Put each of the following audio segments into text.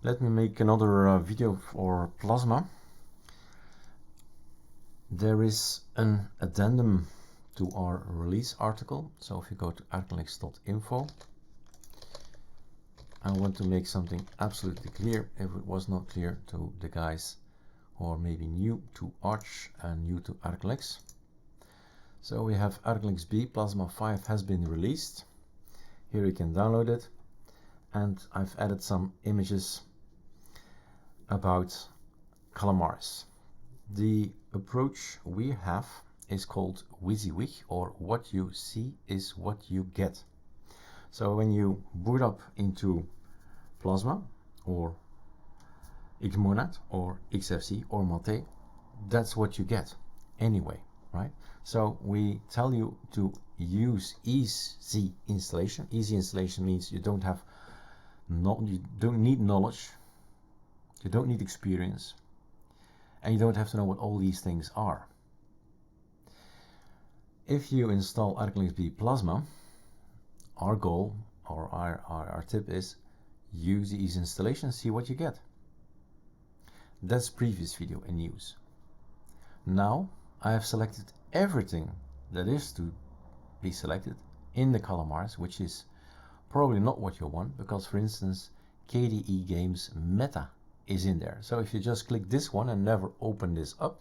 Let me make another video for Plasma. There is an addendum to our release article. So if you go to ArcoLinux.info, I want to make something absolutely clear if it was not clear to the guys who are maybe new to Arch and new to ArcoLinux. So we have ArcoLinuxB Plasma 5 has been released. Here you can download it, and I've added some images about calamars. The approach we have is called WYSIWYG, or what you see is what you get. So when you boot up into Plasma or Xmonad or XFC or Mate, that's what you get anyway, right? So we tell you to use easy installation. Easy installation means you don't need knowledge, you don't need experience, and you don't have to know what all these things are. If you install ArcoLinuxB Plasma, our goal or our tip is use the easy installation, see what you get. That's previous video in use. Now I have selected everything that is to be selected in the calamars, which is probably not what you want, because for instance KDE Games Meta is in there. So if you just click this one and never open this up,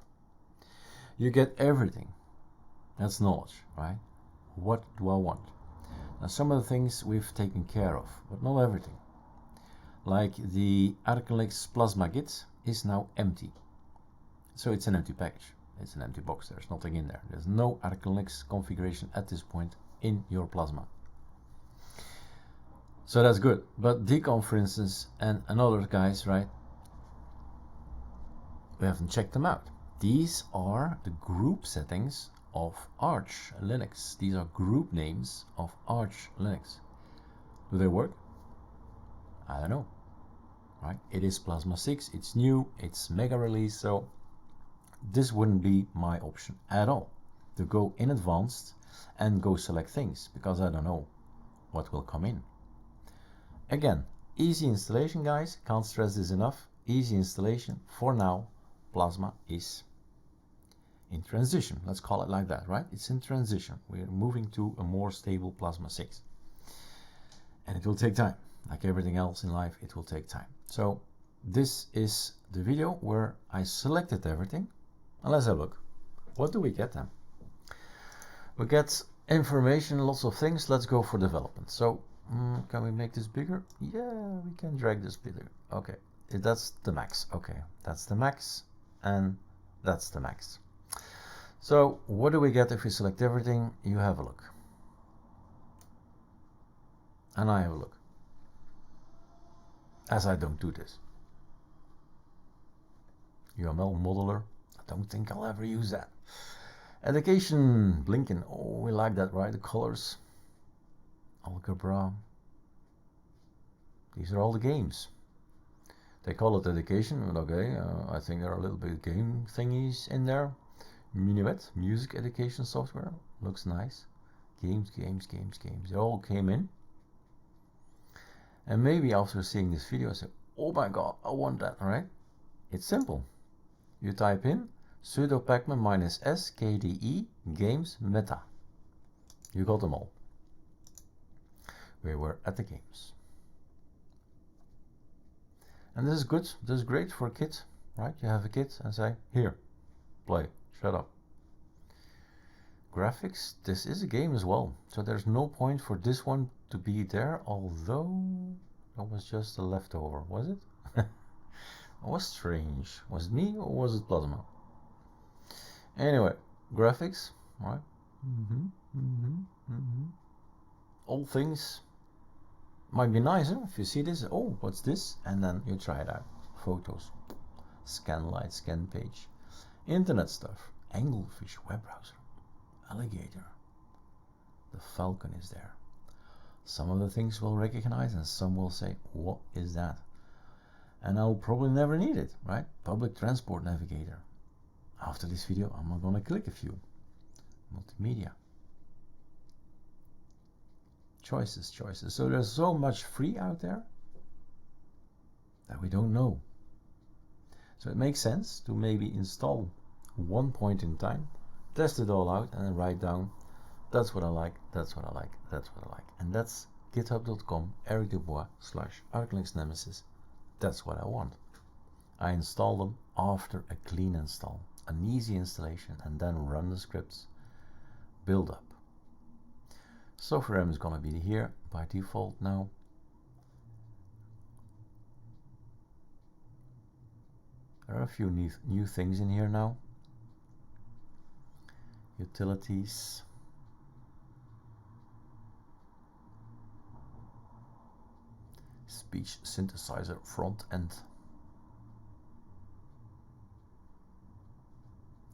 you get everything. That's knowledge, right? What do I want? Now some of the things we've taken care of, but not everything. Like the ArcoLinux Plasma Git is now empty. So it's an empty package. It's an empty box. There's nothing in there. There's no ArcoLinux configuration at this point in your Plasma. So that's good. But Decon, for instance, and other guys, right? We haven't checked them out. These are the group settings of Arch Linux. These are group names of Arch Linux. Do they work? I don't know, right? It is Plasma 6, it's new, it's mega release, so this wouldn't be my option at all, to go in advanced and go select things, because I don't know what will come in. Again, easy installation, guys, can't stress this enough. Easy installation. For now, Plasma is in transition, let's call it like that, right? It's in transition. We're moving to a more stable Plasma 6, and it will take time. Like everything else in life, it will take time. So this is the video where I selected everything, and let's have a look. What do we get then? We get information, lots of things. Let's go for development. So can we make this bigger? Yeah, we can drag this bigger. Okay, that's the max. Okay, that's the max, and that's the max. So what do we get if we select everything? You have a look, and I have a look, as I don't do this. UML modeler, I don't think I'll ever use that. Education, Blinken, oh, we like that, right? The colors, Algebra, these are all the games. They call it education, but okay, I think there are a little bit of game thingies in there. Minuet, music education software, looks nice. Games, they all came in. And maybe after seeing this video I say, oh my god, I want that, right? It's simple. You type in sudo pacman -s kde games meta. You got them all. We were at the games. And this is good, this is great for a kid, right? You have a kid and say, here, play, shut up. Graphics, this is a game as well. So there's no point for this one to be there, although that was just a leftover, was it? It was strange. Was it me or was it Plasma? Anyway, graphics, right? All things might be nicer if you see this. Oh, what's this? And then you try it out. Photos, Scanlight, scan page, internet stuff, Anglefish, web browser, Alligator. The Falcon is there. Some of the things we'll recognize and some will say, what is that? And I'll probably never need it, right? Public Transport Navigator. After this video, I'm not gonna click a few. Multimedia. Choices. So there's so much free out there that we don't know. So it makes sense to maybe install one point in time, test it all out, and then write down, that's what I like, that's what I like, that's what I like. And that's github.com/ArcoLinux Nemesis. That's what I want. I install them after a clean install, an easy installation, and then run the scripts, build up. Software is going to be here by default now. There are a few new things in here now. Utilities. Speech synthesizer front end.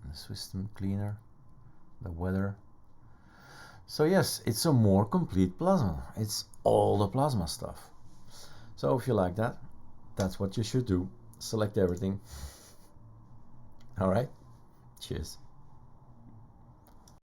The system cleaner. The weather. So yes, it's a more complete Plasma. It's all the Plasma stuff. So if you like that, that's what you should do. Select everything. All right. Cheers.